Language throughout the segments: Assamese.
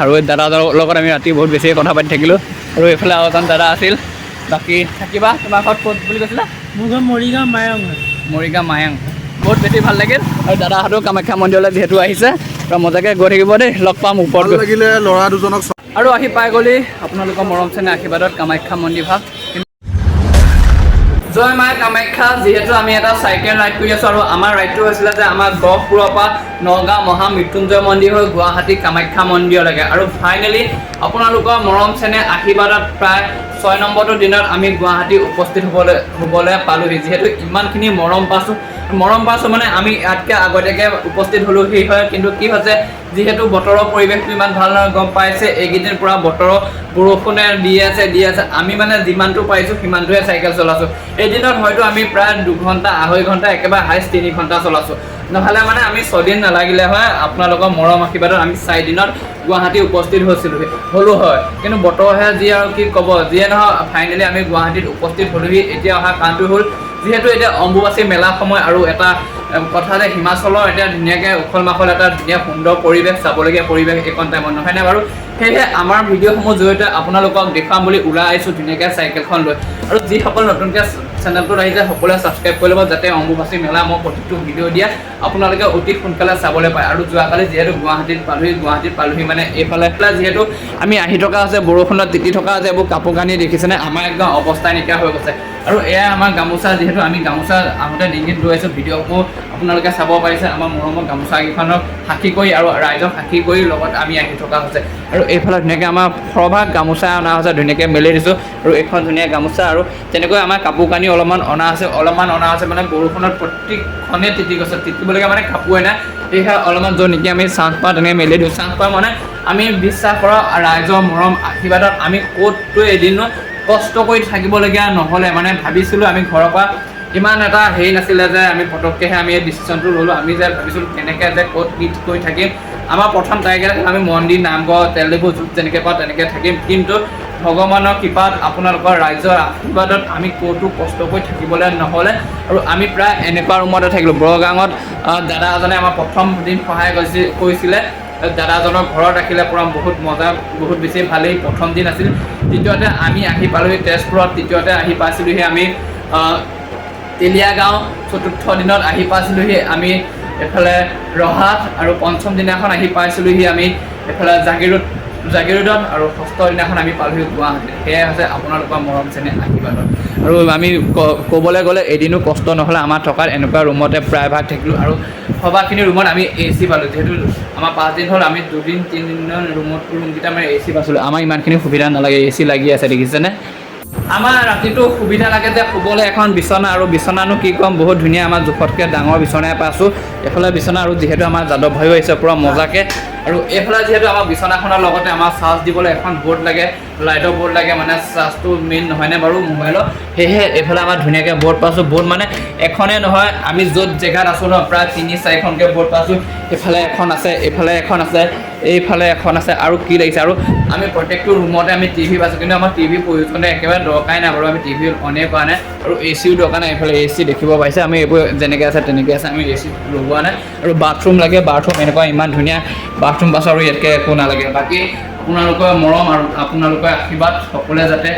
আৰু দাদাৰ লগত আমি ৰাতি বহুত বেছি কথা পাতি থাকিলোঁ আৰু এইফালে আৰু এজন দাদা আছিল। বাকী থাকিবা তোমাৰ ঘৰত ক'ত বুলি কৈছিলা? মোৰ ঘৰ মৰিগাঁও মায়ং। মৰিগাঁও মায়ং। বহুত বেছি ভাল লাগিল আৰু দাদাহঁতেও কামাখ্যা মন্দিৰলৈ যিহেতু আহিছে পূৰা মজাকৈ গৈ থাকিব দেই। লগ পাম ওপৰত ভাল লাগিলে ল'ৰা দুজনক আৰু আহি পাই গ'লি আপোনালোকৰ মৰম চেনেহ আশীৰ্বাদত কামাখ্যা মন্দিৰ ভাগ। জয় মা কামাখ্যা। যিহেতু আমি এটা চাইকেল ৰাইড কৰি আছোঁ আৰু আমাৰ ৰাইডটো হৈছিলে যে আমাৰ গহপুৰৰ পৰা নগাঁও মহামৃত্যুঞ্জয় মন্দিৰ হৈ গুৱাহাটী কামাখ্যা মন্দিৰলৈকে। আৰু ফাইনেলি আপোনালোকৰ মৰম চেনেহ আশীৰ্বাদত প্ৰায় 6 নম্বৰটো দিনত আমি গুৱাহাটী উপস্থিত হ'বলৈ পালোঁহি। যিহেতু ইমানখিনি মৰম পাইছোঁ মানে আমি ইয়াতকৈ আগতীয়াকৈ উপস্থিত হ'লোহি হয়, কিন্তু কি হৈছে যিহেতু বতৰৰ পৰিৱেশটো ইমান ভাল নহয়, গম পাইছে এইকেইদিন পূৰা বতৰৰ বৰষুণে দি আছে। আমি মানে যিমানটো পাৰিছোঁ সিমানটোহে চাইকেল চলাইছোঁ। এদিনত হয়তো আমি প্ৰায় 2 ঘণ্টা 2.5 ঘণ্টা একেবাৰে হাইষ্ট 3 ঘণ্টা চলাইছোঁ। নহ'লে মানে আমি 6 দিন নালাগিলে হয় আপোনালোকৰ মৰম আশীৰ্বাদত আমি 4 দিনত গুৱাহাটী উপস্থিত হ'লোঁ হয়। কিন্তু বতৰহে যি আৰু কি ক'ব, যিয়ে নহয় ফাইনেলি আমি গুৱাহাটীত উপস্থিত হ'লোহি। এতিয়া অহা কাৰণটো হ'ল যিহেতু এতিয়া অম্বুবাচী মেলা সময় আৰু এটা কথা যে হিমাচলৰ এতিয়া ধুনীয়াকৈ উখল মাখল এটা ধুনীয়া সুন্দৰ পৰিৱেশ, চাবলগীয়া পৰিৱেশ এইকণ টাইমত নহয়নে বাৰু? সেয়েহে আমাৰ ভিডিঅ'সমূহৰ জৰিয়তে আপোনালোকক দেখুৱাম বুলি ওলাই আহিছোঁ ধুনীয়াকৈ চাইকেলখন লৈ। আৰু যিসকল নতুনকৈ চেনেলটোত আহিছে সকলোৱে ছাবস্ক্ৰাইব কৰি ল'ব, যাতে অম্বুবাচী মেলা মই প্ৰতিটো ভিডিঅ' দিয়া আপোনালোকে অতি সোনকালে চাবলৈ পায়। আৰু যোৱাকালি যিহেতু গুৱাহাটীত পালোহি মানে এইফালে যিহেতু আমি আহি থকা হৈছে বৰষুণত তিতি থকা হৈছে, এইবোৰ কাপোৰ কানি দেখিছেনে আমাৰ একদম অৱস্থা নাইকিয়া হৈ গৈছে। আৰু এয়া আমাৰ গামোচা, যিহেতু আমি গামোচা আহোঁতে ডিঙিত লৈ আহিছোঁ। ভিডিঅ'সমূহ আপোনালোকে চাব পাৰিছে আমাৰ মৰমৰ গামোচাকেইখনক সাক্ষী কৰি আৰু ৰাইজক সাক্ষী কৰি লগত আমি আহি থকা হৈছে। আৰু এইফালে ধুনীয়াকৈ আমাৰ সৰহভাগ গামোচা অনা হৈছে, ধুনীয়াকৈ মেলি দিছোঁ। আৰু এইখন ধুনীয়া গামোচা আৰু তেনেকৈ আমাৰ কাপোৰ কানি অলপমান অনা হৈছে মানে বৰষুণত প্ৰত্যেকখনে তিতি গৈছে, তিতিবলগীয়া মানে কাপোৰে নাই। সেয়েহে অলপমান য'ত নেকি আমি চান্স পাওঁ তেনেকৈ মেলি দিওঁ। চান্স পাওঁ মানে আমি বিশ্বাস কৰা ৰাইজৰ মৰম আশীৰ্বাদত আমি ক'তো এদিনো কষ্ট কৰি থাকিবলগীয়া নহ'লে। মানে ভাবিছিলোঁ আমি ঘৰৰ পৰা ইমান এটা হেৰি নাছিলে যে আমি পটককৈহে আমি এই ডিচিশ্যনটো ল'লোঁ। আমি যে ভাবিছিলোঁ কেনেকৈ যে ক'ত কি কৰি থাকিম। আমাৰ প্ৰথম টাৰ্গেট আমি মন্দিৰ নামঘৰ তেল ডিপু য'ত যেনেকৈ পাওঁ তেনেকৈ থাকিম, কিন্তু ভগৱানৰ কৃপাত আপোনালোকৰ ৰাইজৰ আশীৰ্বাদত আমি ক'তো কষ্ট কৰি থাকিবলৈ নহ'লে আৰু আমি প্ৰায় এনেকুৱা ৰুমতে থাকিলোঁ। বৰগাঙত দাদা এজনে আমাৰ প্ৰথম দিন সহায় কৰিছিলে। দাদাজনৰ ঘৰত ৰাখিলে পূৰা বহুত মজা, বহুত বেছি ভালেই প্ৰথম দিন আছিল। দ্বিতীয়তে আমি আহি পালোঁহি তেজপুৰত, তৃতীয়তে আহি পাইছিলোঁহি আমি তেলীয়া গাঁও, চতুৰ্থ দিনত আহি পাইছিলোঁহি আমি এইফালে ৰহাত, আৰু পঞ্চম দিনাখন আহি পাইছিলোঁহি আমি এইফালে জাগিৰোডত, আৰু ষষ্ঠ দিনাখন আমি পালোঁহি গুৱাহাটীত। সেয়াই হৈছে আপোনালোকৰ মৰম চেনেহ আশীৰ্বাদত। আৰু আমি ক'বলৈ গ'লে এদিনো কষ্ট নহ'লে আমাৰ থকাত এনেকুৱা ৰুমতে প্ৰায়ভাগ থাকিলোঁ। আৰু সবাখিনি ৰুমত আমি AC পালোঁ, যিহেতু আমাৰ 5 দিন হ'ল আমি 2 দিন 3 দিনৰ ৰুমকেইটা আমি AC পাইছিলোঁ। আমাৰ ইমানখিনি সুবিধা নালাগে, AC লাগি আছে দেখিছেনে? আমাৰ ৰাতিটো সুবিধা লাগে যে শুবলৈ এখন বিচনা, আৰু বিচনানো কি ক'ম বহুত ধুনীয়া, আমাৰ জোখতকৈ ডাঙৰ বিচনাই পাইছোঁ। এইফালে বিচনা, আৰু যিহেতু আমাৰ যাদৱ ভাইও আহিছে পূৰা মজাকৈ। আৰু এইফালে যিহেতু আমাৰ বিচনাখনৰ লগতে আমাৰ চাৰ্জ দিবলৈ এখন বৰ্ড লাগে, লাইটৰ বৰ্ড লাগে, মানে চাৰ্জটো মেইন নহয়নে বাৰু মোবাইলৰ। সেয়েহে এইফালে আমাৰ ধুনীয়াকৈ বৰ্ড পাইছোঁ। বৰ্ড মানে এখনেই নহয়, আমি য'ত জেগাত আছোঁ ন প্ৰায় 3-4খনকৈ বৰ্ড পাইছোঁ। এইফালে এখন আছে, এইফালে এখন আছে, এইফালে এখন আছে, আৰু কি লাগিছে। আৰু আমি প্ৰত্যেকটো ৰুমতে আমি TV পাইছোঁ, কিন্তু আমাৰ TV প্ৰয়োজনে একেবাৰে দৰকাৰেই নাই বাৰু, আমি TV অনেই কৰা নাই। আৰু ACও দৰকাৰ নাই, এইফালে AC দেখিব পাইছে, আমি এইবোৰ যেনেকৈ আছে তেনেকৈ আছে, আমি AC লগোৱা নাই। আৰু বাথৰুম লাগে, বাথৰুম এনেকুৱা ইমান ধুনীয়া বাথৰুম পাইছোঁ, আৰু ইয়াতকৈ একো নালাগে। বাকী আপোনালোকৰ মৰম আৰু আপোনালোকৰ আশীৰ্বাদ সকলোৱে যাতে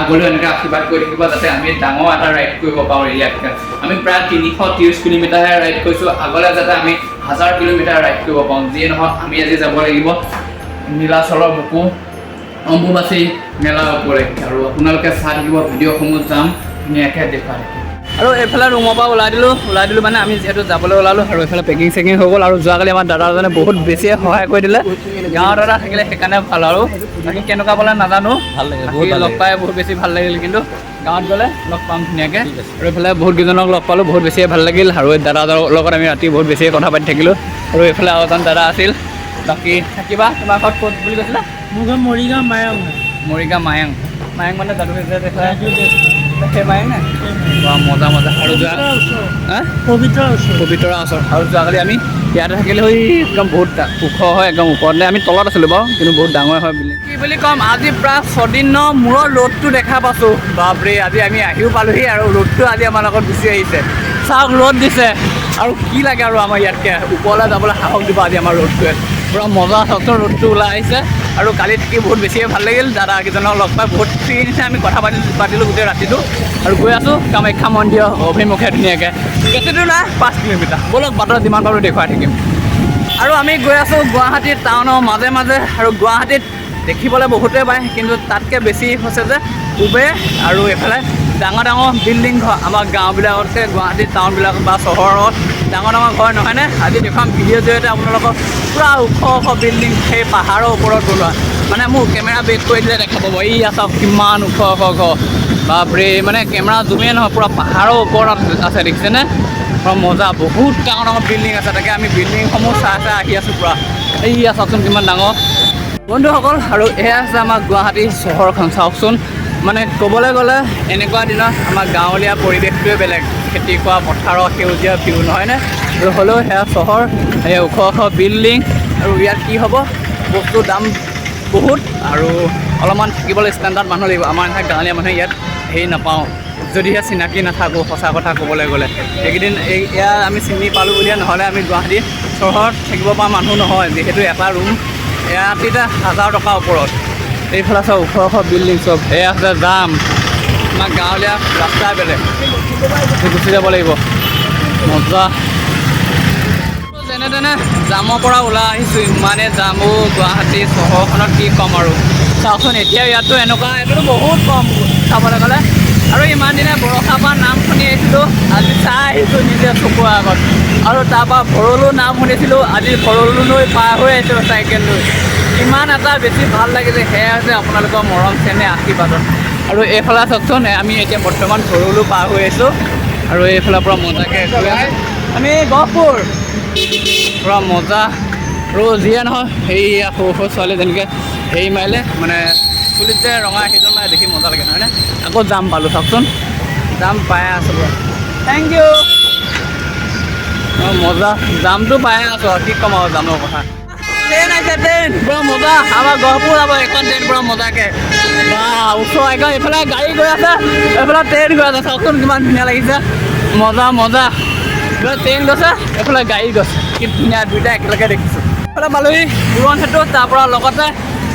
আগলৈও এনেকৈ আশীৰ্বাদ কৰি থাকিব, যাতে আমি ডাঙৰ এটা ৰাইড কৰিব পাৰোঁ। ইয়াতকৈ আমি প্ৰায় 330 কিলোমিটাৰহে ৰাইড কৰিছোঁ, আগলৈ যাতে আমি 1000 কিলোমিটাৰ ৰাইড কৰিব পাৰোঁ। যিয়ে নহওক আমি আজি যাব লাগিব নীলাচলৰ বুকু অম্বুবাচী মেলাৰ উপলক্ষে। আৰু আপোনালোকে চাই থাকিব ভিডিঅ'সমূহ, যাম ধুনীয়াকৈ দেখুৱাই থাকিম। আৰু এইফালে ৰুমৰ পৰা ওলাই দিলোঁ মানে আমি যিহেতু যাবলৈ ওলালোঁ, আৰু এইফালে পেকিং চেকিং হৈ গ'ল। আৰু যোৱাকালি আমাৰ দাদাজনে বহুত বেছিয়ে সহায় কৰি দিলে, গাঁৱৰ দাদা থাকিলে সেইকাৰণে ভাল। আৰু বাকী কেনেকুৱা পালে নাজানো, ভাল লাগিল লগ পাই, বহুত বেছি ভাল লাগিল। কিন্তু গাঁৱত গ'লে লগ পাম ধুনীয়াকৈ। আৰু এইফালে বহুত কেইজনক লগ পালোঁ, বহুত বেছিয়ে ভাল লাগিল। আৰু দাদাৰ লগত আমি ৰাতি বহুত বেছিয়ে কথা পাতি থাকিলোঁ। আৰু এইফালে আৰু এজন দাদা আছিল। বাকী থাকিবা, তোমাৰ ঘৰত ক'ত বুলি কৈছিলা? মোৰ ঘৰ মৰিগাঁও মায়ং। মৰিগাঁও মায়ং মানে যাদু সেই মায়ং নে? মজা আৰু যোৱা পবিতৰা ওচৰ। আৰু যোৱাকালি আমি ইয়াতে থাকিলে হৈ একদম বহুত ওখ হয়, একদম ওপৰতে আমি তলত আছিলোঁ বাৰু, কিন্তু বহুত ডাঙৰ হয় বুলি কি বুলি ক'ম। আজি প্ৰায় 6 দিনৰ মূৰৰ ৰ'দটো দেখা পাইছোঁ। বাপৰে, আজি আমি আহিও পালোঁহি, আৰু ৰ'দটো আজি আমাৰ লগত গুচি আহিছে। চাওক ৰ'দ দিছে, আৰু কি লাগে আৰু আমাৰ ইয়াতকৈ ওপৰলৈ যাবলৈ সাহস দিব আজি আমাৰ ৰ'দটোৱে। পূৰা মজা চাওকচোন, ৰ'দটো ওলাই আহিছে। আৰু কালি থাকি বহুত বেছিয়ে ভাল লাগিল দাদাকেইজনক লগ পাই বহুত ফ্ৰী নিচিনা আমি কথা পাতিলোঁ গোটেই ৰাতিটো আৰু গৈ আছোঁ কামাখ্যা মন্দিৰ অভিমুখে ধুনীয়াকৈ বেছিটো নাই 5 কিলোমিটাৰ ব'লক বাটত যিমান পাৰোঁ দেখুৱাই থাকিম আৰু আমি গৈ আছোঁ গুৱাহাটী টাউনৰ মাজে মাজে আৰু গুৱাহাটীত দেখিবলৈ বহুতেই পায় কিন্তু তাতকৈ বেছি হৈছে যে উবেৰ আৰু এইফালে ডাঙৰ ডাঙৰ বিল্ডিং ঘৰ আমাৰ গাঁওবিলাকতকৈ গুৱাহাটীৰ টাউনবিলাক বা চহৰত ডাঙৰ ডাঙৰ ঘৰ নহয়নে আজি দেখুৱাম ভিডিঅ'ৰ জৰিয়তে আপোনালোকক পূৰা ওখ ওখ বিল্ডিং সেই পাহাৰৰ ওপৰত বনোৱা মানে মোৰ কেমেৰা বেক কৰি দিলে দেখা পাব এই চাওক কিমান ওখ ওখ ঘৰ বাপৰে মানে কেমেৰা জুমেই নহয় পূৰা পাহাৰৰ ওপৰত আছে দেখিছেনে পূৰা মজা বহুত ডাঙৰ ডাঙৰ বিল্ডিং আছে তাকে আমি বিল্ডিংসমূহ চাই আহি আছোঁ পূৰা এইয়া চাওকচোন কিমান ডাঙৰ বন্ধুসকল আৰু এয়া আছে আমাৰ গুৱাহাটী চহৰখন চাওকচোন মানে ক'বলৈ গ'লে এনেকুৱা দিনত আমাৰ গাঁৱলীয়া পৰিৱেশটোৱে বেলেগ খেতি কৰা পথাৰৰ সেউজীয়া ভিউ নহয়নে আৰু হ'লেও সেয়া চহৰ এই ওখ ওখ বিল্ডিং আৰু ইয়াত কি হ'ব বস্তুৰ দাম বহুত আৰু অলপমান থাকিবলৈ ষ্টেণ্ডাৰ্ড মানুহ লাগিব আমাৰ নিচিনা গাঁৱলীয়া মানুহে ইয়াত হেৰি নাপাওঁ যদিহে চিনাকি নাথাকোঁ সঁচা কথা ক'বলৈ গ'লে এইকেইদিন এয়া আমি চিনি পালোঁ বুলিয়ে নহ'লে আমি গুৱাহাটী চহৰত থাকিব পৰা মানুহ নহয় যিহেতু এটা ৰুম ৰাতিতে 1000 টকাৰ ওপৰত এইফালে চব ওখ ওখ বিল্ডিং চব এয়া আছে জাম আমাৰ গাঁৱলীয়া ৰাস্তা বেলেগ গুচি যাব লাগিব মজা যেনে তেনে জামৰ পৰা ওলাই আহিছোঁ ইমানে জামো গুৱাহাটী চহৰখনত কি ক'ম আৰু চাওকচোন এতিয়া ইয়াতো এনেকুৱা এইটোতো বহুত কম চাবলৈ গ'লে আৰু ইমান দিনে বৰষাপাৰ নাম শুনি আহিছিলোঁ আজি চাই আহিছোঁ নিজে চকুৰ আগত আৰু তাৰপৰা ভৰলুৰ নাম শুনিছিলোঁ আজি ভৰলুলৈ পাৰ হৈ আহিছোঁ চাইকেল লৈ ইমান এটা বেছি ভাল লাগিছে সেয়া হৈছে আপোনালোকৰ মৰম চেনেহ আশীৰ্বাদত আৰু এইফালে চাওকচোন আমি এতিয়া বৰ্তমান ভৰলু পাৰ হৈ আহিছোঁ আৰু এইফালৰ পৰা মজাকৈ গৈ আছোঁ আমি গহপুৰ পূৰা মজা আৰু যিয়ে নহয় সেয়া সৰু সৰু ছোৱালী যেনেকৈ হেৰি মাৰিলে মানে চুলিত যে ৰঙা সেইজন মানে দেখি মজা লাগে নহয়নে আকৌ জাম পালোঁ চাওকচোন জাম পাই আছোঁ পূৰা থেংক ইউ অঁ মজা জামটো পাই আছোঁ আৰু কি ক'ম আৰু জামৰ কথা ট্ৰেইন আহিছে ট্ৰেইন পূৰা মজা আমাৰ গহপুৰ যাব এখন ট্ৰেইন পূৰা মজাকৈ বা ওচৰ একদম এইফালে গাড়ী গৈ আছে এইফালে ট্ৰেইন গৈ আছে চাওকচোন কিমান ধুনীয়া লাগিছে মজা মজা এইফালে ট্ৰেইন গৈছে এইফালে গাড়ী গৈছে কি ধুনীয়া দুইটা একেলগে দেখিছোঁ এইফালে পালোহি উৰণ সেতু তাৰপৰা লগতে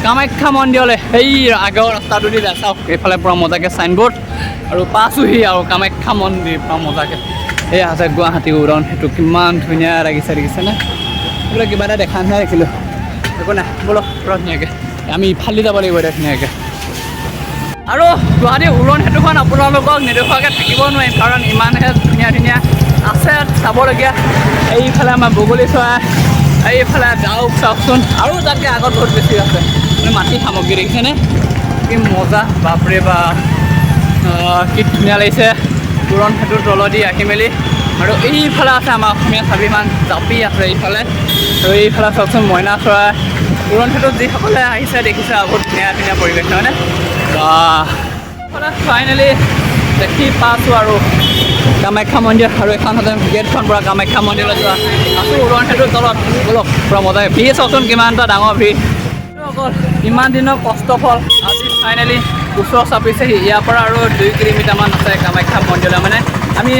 কামাখ্যা মন্দিৰলৈ সেই আগৰ ৰাস্তাটো দি যায় চাওক এইফালে পূৰা মজাকৈ চাইনবোৰ্ড আৰু পাছোহি আৰু কামাখ্যা মন্দিৰ পূৰা মজাকৈ এয়া আছে গুৱাহাটী উৰণ সেতু কিমান ধুনীয়া লাগিছে দেখিছেনে বোলে কিবা এটা দেখা নাই দেখিলোঁ একো নাই ব'লক পূৰা ধুনীয়াকৈ আমি ইফালে যাব লাগিব এতিয়া ধুনীয়াকৈ আৰু গুৱাহাটী উৰণ সেতুখন আপোনালোকক নেদেখুৱাকৈ থাকিব নোৱাৰিম কাৰণ ইমানহে ধুনীয়া ধুনীয়া আছে চাবলগীয়া এইফালে আমাৰ বগলী চৰাই এইফালে ডাউক চাওকচোন আৰু তাতকৈ আগত বহুত বেছি আছে মানে মাটি সামগ্ৰী দেখিছেনে কি মজা বাপৰে বা কি ধুনীয়া লাগিছে উৰণ সেতুৰ তলেদি আহি মেলি আৰু এইফালে আছে আমাৰ অসমীয়া স্বাভিমান জাপি আছে এইফালে আৰু এইফালে চাওকচোন মইনা চৰাই উৰণ সেতুত যিসকলে আহিছে দেখিছে বহুত ধুনীয়া ধুনীয়া পৰিৱেশ নহয়নে বা ফাইনেলি দেখি পাইছোঁ আৰু কামাখ্যা মন্দিৰ আৰু এখন হ'লে গেটখন পৰা কামাখ্যা মন্দিৰলৈ যোৱা আছোঁ উৰণ সেতুৰ তলত ব'লক পূৰা মজাই ভিৰ চাওকচোন কিমান এটা ডাঙৰ ভিৰ অকল ইমান দিনৰ কষ্ট ফল আজি ফাইনেলি ওচৰ চাপিছেহি ইয়াৰ পৰা আৰু 2 কিলোমিটাৰমান আছে কামাখ্যা মন্দিৰলৈ মানে আমি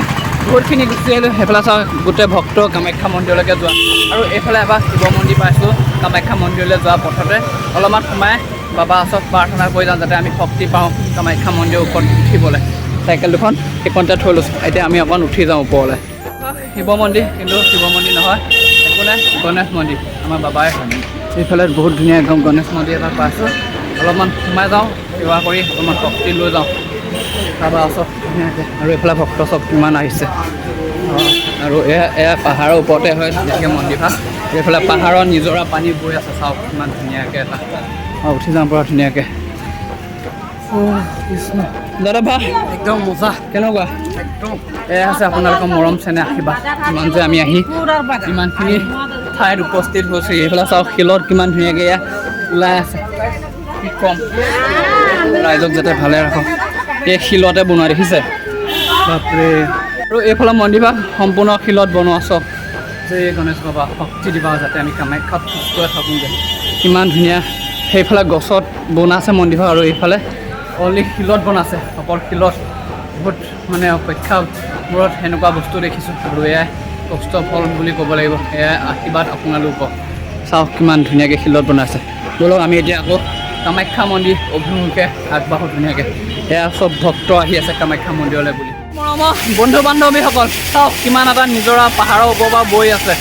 বহুতখিনি গুচি আহিলোঁ সেইফালে চাওঁ গোটেই ভক্ত কামাখ্যা মন্দিৰলৈকে যোৱা আৰু এইফালে এবাৰ শিৱ মন্দিৰ পাইছোঁ কামাখ্যা মন্দিৰলৈ যোৱা পথতে অলপমান সোমাই বাবা ওচৰত প্ৰাৰ্থনা কৰি যাওঁ যাতে আমি শক্তি পাওঁ কামাখ্যা মন্দিৰৰ ওপৰত উঠিবলৈ চাইকেল দুখন সেইখনতে থৈ লৈছোঁ এতিয়া আমি অকণ উঠি যাওঁ ওপৰলৈ শিৱ মন্দিৰ কিন্তু শিৱ মন্দিৰ নহয় একো নাই গণেশ মন্দিৰ আমাৰ বাবাই হয় এইফালে বহুত ধুনীয়া একদম গণেশ মন্দিৰ এটা পাইছোঁ অলপমান সোমাই যাওঁ সেৱা কৰি অলপমান শক্তি লৈ যাওঁ তাৰপৰা ওচৰত ধুনীয়াকৈ আৰু এইফালে ভক্ত চব কিমান আহিছে আৰু এয়া পাহাৰৰ ওপৰতে হয় যেনেকৈ মন্দিৰভাগ এইফালে পাহাৰৰ নিজৰা পানী বৈ আছে চাওক কিমান ধুনীয়াকৈ এটা উঠি যাওঁ পৰা ধুনীয়াকৈ কৃষ্ণ দাদা ভা একদম মজা কেনেকুৱা একদম এয়া আছে আপোনালোকৰ মৰম চেনেহ আশীৰ্বাদ কিমান যে আমি আহি ইমানখিনি ঠাইত উপস্থিত হৈছোঁ এইফালে চাওক শিলত কিমান ধুনীয়াকৈ এয়া ওলাই আছে কি ক'ম ৰাইজক যাতে ভালে ৰাখক এই শিলতে বনোৱা দেখিছে বাপৰে আৰু এইফালে মন্দিৰভাগ সম্পূৰ্ণ শিলত বনোৱা চব যে গণেশ বাবা শক্তি দিবা যাতে আমি কামাখ্যাত সুস্থ হৈ থাকোঁগৈ কিমান ধুনীয়া সেইফালে গছত বনাইছে মন্দিৰভাগ আৰু এইফালে অনলি শিলত বনাইছে অকল শিলত বহুত মানে অপেক্ষা মূৰত সেনেকুৱা বস্তু দেখিছোঁ আৰু এয়াই কষ্ট ফল বুলি ক'ব লাগিব এয়াই আশীৰ্বাদ আপোনালোকক চাওক কিমান ধুনীয়াকৈ শিলত বনাইছে ব'লক আমি এতিয়া আকৌ কামাখ্যা মন্দিৰ অভিমুখে আগবাঢ়ো ধুনীয়াকৈ। এয়া চব ভক্ত আহি আছে কামাখ্যা মন্দিৰলৈ বুলি। মৰমৰ বন্ধু বান্ধৱীসকল চাওক কিমান এটা নিজৰা পাহাৰৰ ওপৰৰ পৰা বৈ আছে,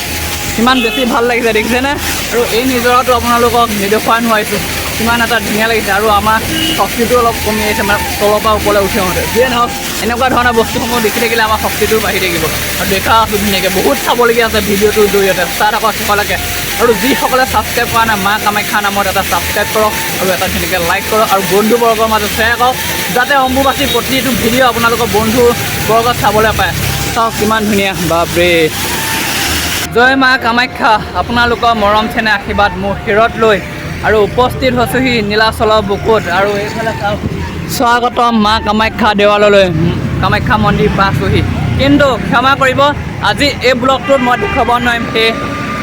কিমান বেছি ভাল লাগিছে দেখিছেনে? আৰু এই নিজৰাটো আপোনালোকক নেদেখুৱাই নোৱাৰিছোঁ, কিমান এটা ধুনীয়া লাগিছে। আৰু আমাৰ শক্তিটো অলপ কমি আহিছে, মানে তলৰ পৰা ওপৰলৈ উঠি আহোঁতে। যিয়ে নহওক এনেকুৱা ধৰণৰ বস্তুসমূহ দেখি থাকিলে আমাৰ শক্তিটো বাঢ়ি থাকিব। আৰু দেখা আছোঁ ধুনীয়াকৈ বহুত চাবলগীয়া আছে ভিডিঅ'টোৰ জৰিয়তে, তাত আকৌ শেষলৈকে। আৰু যিসকলে ছাবস্ক্ৰাইব কৰা নাই মা কামাখ্যা নামত এটা ছাবস্ক্ৰাইব কৰক আৰু এটা ধুনীয়াকৈ লাইক কৰক আৰু বন্ধুবৰ্গৰ মাজত শ্বেয়াৰ কৰক, যাতে অম্বুবাচী প্ৰতিটো ভিডিঅ' আপোনালোকৰ বন্ধুবৰ্গত চাবলৈ পায়। চাওক কিমান ধুনীয়া, বাপৰে। জয় মা কামাখ্যা, আপোনালোকৰ মৰম চেনেহ আশীৰ্বাদ মোৰ শিৰত লৈ আৰু উপস্থিত হৈছোহি নীলাচলৰ বুকুত। আৰু এইফালে চাওক স্বাগতম মা কামাখ্যা দেৱালয়লৈ, কামাখ্যা মন্দিৰ পাইছোহি। কিন্তু ক্ষমা কৰিব, আজি এই ব্লগটোত মই দেখুৱাব নোৱাৰিম সেই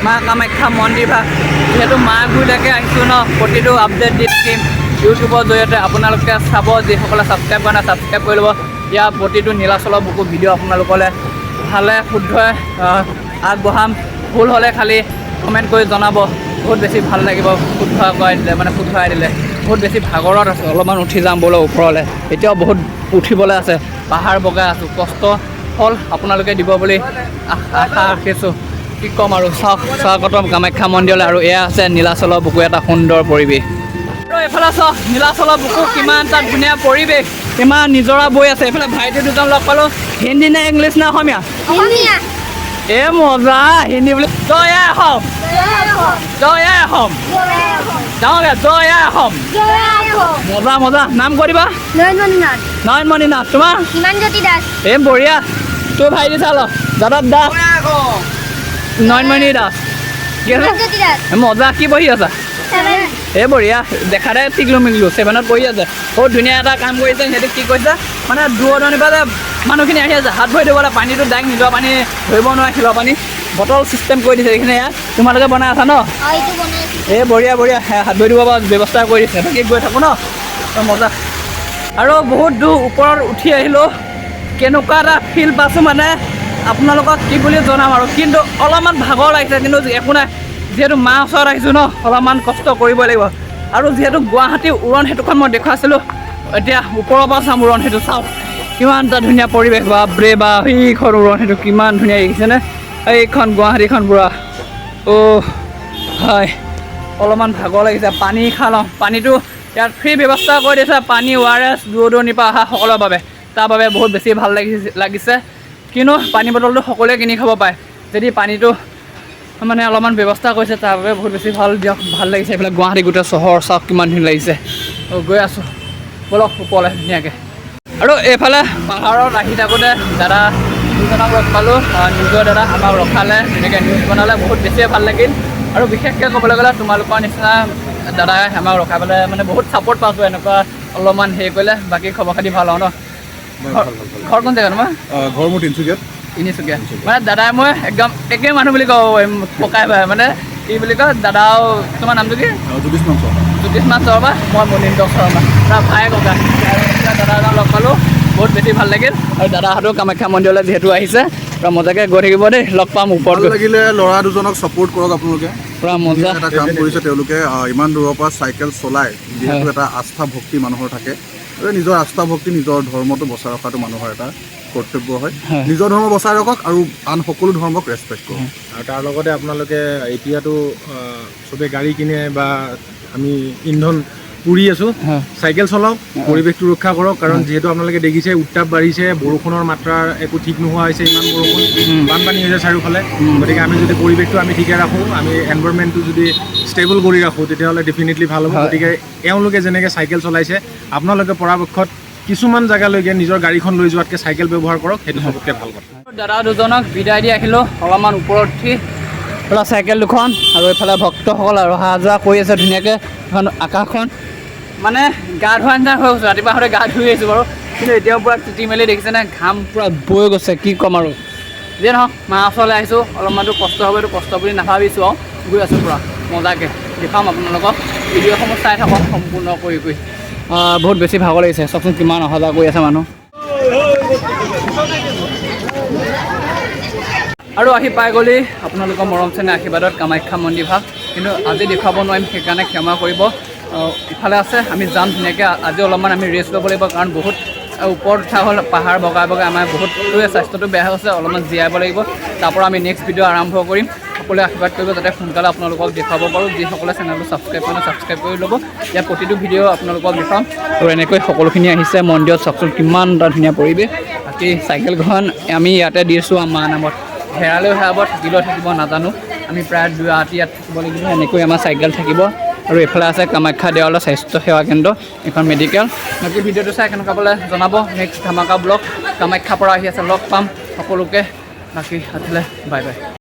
মা কামাখ্যা মন্দিৰ ভাগ, যিহেতু মা গুৰিলৈকে আহিছোঁ ন। প্ৰতিটো আপডেট দি থাকিম ইউটিউবৰ জৰিয়তে, আপোনালোকে চাব। যিসকলে ছাবস্ক্ৰাইব কৰা নাই ছাবস্ক্ৰাইব কৰি ল'ব। ইয়াৰ প্ৰতিটো নীলাচলৰ বুকু ভিডিঅ' আপোনালোকলৈ ভালে শুদ্ধই আগবঢ়াম। ভুল হ'লে খালি কমেণ্ট কৰি জনাব, বহুত বেছি ভাল লাগিব শুদ্ধ কৰাই দিলে, মানে শুদ্ধৰাই দিলে। বহুত বেছি ভাগৰত আছে, অলপমান উঠি যাম বোলো ওপৰলৈ। এতিয়াও বহুত উঠিবলৈ আছে, পাহাৰ বগাই আছোঁ, কষ্ট ফল আপোনালোকে দিব বুলি আশা ৰাখিছোঁ। কি ক'ম আৰু, চাওক স্বাগতম কামাখ্যা মন্দিৰলৈ। আৰু এয়া আছে নীলাচলৰ বুকু, এটা সুন্দৰ পৰিৱেশ। আৰু এইফালে চাওক নীলাচলৰ বুকু, কিমান এটা ধুনীয়া পৰিৱেশ, কিমান নিজৰা বৈ আছে। এইফালে ভাইটি দুজন লগ পালোঁ, হিন্দী নে ইংলিছ নে অসমীয়া? এ মজা, হিন্দী বুলি। জয় আই অসম, জয় আই অসম, যাওঁগে জয় আই অসম। মজা মজা। নাম কৈ দিবা। নয়নমণি নাথ। তোমাৰ? হিমানজ্যোতি দাস। এই বঢ়িয়া। তোৰ ভাইটি চাল যাদৱ দাস, নয়নমণি দাস। কি আছে? হিমানজ্যোতি দাস। মজা। কি পঢ়ি আছা? এই বঢ়িয়া, দেখা দে টিকলো মিকলো 7ত পঢ়ি আছে। বহুত ধুনীয়া এটা কাম কৰিছে সিহঁতে। কি কৈছে মানে দূৰ দূৰণিৰ পৰা যে মানুহখিনি আহি আছে, হাত ভৰি ধুবলৈ পানীটো ডাইৰেক্ট নিজৰ পানী ধৰিব নোৱাৰে, শিলৰ পানী বটল ছিষ্টেম কৰি দিছে এইখিনি। ইয়াত তোমালোকে বনাই আছা ন? এই বঢ়িয়া বঢ়িয়া, হাত ভৰি ধুব পৰা ব্যৱস্থা কৰি দিছে। বাকী গৈ থাকোঁ ন, মজা। আৰু বহুত দূৰ ওপৰত উঠি আহিলোঁ, কেনেকুৱা এটা ফিল পাইছোঁ মানে আপোনালোকক কি বুলি জনাম আৰু। কিন্তু অলপমান ভাগৰ লাগিছে, কিন্তু একো নাই, যিহেতু মা ওচৰত আহিছোঁ ন, অলপমান কষ্ট কৰিবই লাগিব। আৰু যিহেতু গুৱাহাটী উৰণ সেতুখন মই দেখুৱাইছিলোঁ, এতিয়া ওপৰৰ পৰা চাম উৰণ সেতু। চাওক কিমান এটা ধুনীয়া পৰিৱেশ, বাপৰে বা। সেইখন উৰণ সেতু কিমান ধুনীয়া দেখিছেনে? এইখন গুৱাহাটীখন পুৰা। অ' হয়, অলপমান ভাগৰ লাগিছে, পানী খাই লওঁ। পানীটো ইয়াত ফ্ৰী ব্যৱস্থা কৰি দিছে, পানী ORS দূৰ দূৰণিৰ পৰা অহা সকলৰ বাবে। তাৰ বাবে বহুত বেছি ভাল লাগিছে। কিন্তু পানী বটলটো সকলোৱে কিনি খাব পাৰে, যদি পানীটো মানে অলপমান ব্যৱস্থা কৰিছে, তাৰ বাবে বহুত বেছি ভাল দিয়ক, ভাল লাগিছে। এইফালে গুৱাহাটী গোটেই চহৰ চাওক কিমান ধুনীয়া লাগিছে। গৈ আছোঁ ব'লক ওপৰলৈ ধুনীয়াকৈ। আৰু এইফালে পাহাৰত আহি থাকোঁতে দাদা দুজনক লগ পালোঁ, নিজৰ দাদা আমাক ৰখালে, ধুনীয়াকৈ নিউজ বনালে, বহুত বেছিয়ে ভাল লাগিল। আৰু বিশেষকৈ ক'বলৈ গ'লে তোমালোকৰ নিচিনা দাদাই আমাক ৰখাই পেলাই মানে বহুত ছাপোৰ্ট পাইছোঁ, এনেকুৱা অলপমান হেৰি কৰিলে। বাকী খবৰ খাতি ভাল আৰু ন? ঘৰ কোন জেগা তোমাৰ? ঘৰ মোৰ তিনিচুকীয়াত। তিনিচুকীয়া। মানে দাদাই মই একদম একে মানুহ বুলি ক'ব পাৰিম, পকাই পাই মানে কি বুলি কয় দাদাও। তোমাৰ নামটো কি? জ্যোতিষমান শৰ্মা। জ্যোতিষমান শৰ্মা। মই মনীন্দ্ৰ শৰ্মা। তাৰ ভাই ককা। দাদা এজন লগ পালোঁ, বহুত বেছি ভাল লাগিল। আৰু দাদাহঁতেও কামাখ্যা মন্দিৰলৈ যিহেতু আহিছে, পূৰা মজাকৈ গৈ থাকিব দেই, লগ পাম ওপৰত। ভাল লাগিলে, ল'ৰা দুজনক ছাপোৰ্ট কৰক আপোনালোকে। পূৰা মজা এটা কাম কৰিছে তেওঁলোকে, ইমান দূৰৰ পৰা চাইকেল চলাই, যিহেতু এটা আস্থা ভক্তি মানুহৰ থাকে। নিজৰ আস্থা ভক্তি, নিজৰ ধৰ্মটো বচাই ৰখাটো মানুহৰ এটা কৰ্তব্য হয়। নিজৰ ধৰ্ম বচাই ৰাখক আৰু আন সকলো ধৰ্মক ৰেচপেক্ট কৰক। আৰু তাৰ লগতে আপোনালোকে এতিয়াতো চবে গাড়ী কিনে বা আমি ইন্ধন পুৰি আছোঁ, চাইকেল চলাওক, পৰিৱেশটো ৰক্ষা কৰক। কাৰণ যিহেতু আপোনালোকে দেখিছে উত্তাপ বাঢ়িছে, বৰষুণৰ মাত্ৰাৰ একো ঠিক নোহোৱা হৈছে, ইমান বৰষুণ, বানপানী হৈছে চাৰিওফালে। গতিকে আমি যদি পৰিৱেশটো আমি ঠিকে ৰাখোঁ, আমি এনভাইৰনমেণ্টটো যদি ষ্টেবল কৰি ৰাখোঁ, তেতিয়াহ'লে ডেফিনেটলি ভাল হ'ব। গতিকে এওঁলোকে যেনেকৈ চাইকেল চলাইছে, আপোনালোকে পৰাপক্ষত কিছুমান জেগালৈকে নিজৰ গাড়ীখন লৈ যোৱাতকৈ চাইকেল ব্যৱহাৰ কৰক, সেইটো চবতকৈ ভাল কথা। দাদা দুজনক বিদায় দি আহিলোঁ, অলপমান ওপৰত উঠি পেলাই চাইকেল দুখন। আৰু এইফালে ভক্তসকল আৰু অহা যোৱা কৰি আছে ধুনীয়াকৈ। এখন আকাশখন মানে গা ধোৱা নিচিনা হৈ গৈছোঁ, ৰাতিপুৱা সদায় গা ধুই আহিছোঁ বাৰু, কিন্তু এতিয়াও পূৰা তিতি মেলি দেখিছেনে, ঘাম পূৰা বৈ গৈছে। কি ক'ম আৰু, যিয়ে নহওক মা ওচৰলৈ আহিছোঁ, অলপমানটো কষ্ট হ'ব, এইটো কষ্ট বুলি নাভাবিছোঁ আৰু গৈ আছোঁ পূৰা মজাকৈ। দেখাম আপোনালোকক, ভিডিঅ'সমূহ চাই থাকক সম্পূৰ্ণ কৰি কৰি। বহুত বেছি ভাগৰ লাগিছে, চাওকচোন কিমান অহা যোৱা কৰি আছে মানুহ। আৰু আহি পাই গ'লি আপোনালোকৰ মৰম চেনেহ আশীৰ্বাদত কামাখ্যা মন্দিৰ ভাগ। কিন্তু আজি দেখুৱাব নোৱাৰিম, সেইকাৰণে ক্ষমা কৰিব। ইফালে আছে, আমি যাম ধুনীয়াকৈ। আজি অলপমান আমি ৰেষ্ট ল'ব লাগিব, কাৰণ বহুত ওপৰত উঠা হ'ল, পাহাৰ বগাই বগাই আমাৰ বহুতটোৱে স্বাস্থ্যটো বেয়া হৈছে, অলপমান জীয়াব লাগিব। তাৰপৰা আমি নেক্সট ভিডিঅ' আৰম্ভ কৰিম। সকলোৱে আশীৰ্বাদ কৰিব যাতে সোনকালে আপোনালোকক দেখুৱাব পাৰোঁ। যিসকলে চেনেলটো ছাবস্ক্ৰাইব কৰে ছাবস্ক্ৰাইব কৰি ল'ব। ইয়াৰ প্ৰতিটো ভিডিঅ' আপোনালোকক দেখুৱাম। আৰু এনেকৈ সকলোখিনি আহিছে মন্দিৰত, চাওকচোন কিমান এটা ধুনীয়া পৰিৱেশ। বাকী চাইকেলখন আমি ইয়াতে দিছোঁ আমাৰ নামত, হেৰালেও হেৰাব, থাকিলেও থাকিব নাজানো। আমি প্ৰায় ৰাতি ইয়াত থাকিব লাগিব। এনেকৈ আমাৰ চাইকেল থাকিব। আৰু এইফালে আছে কামাখ্যা দেৱালয় স্বাস্থ্য সেৱা কেন্দ্ৰ, এখন মেডিকেল। বাকী ভিডিঅ'টো চাই কেনেকুৱা পালে জনাব। নেক্সট ধামাকা ব্লগ কামাখ্যাৰ পৰা আহি আছে, লগ পাম সকলোকে। বাকী আজিলৈ বাই বাই।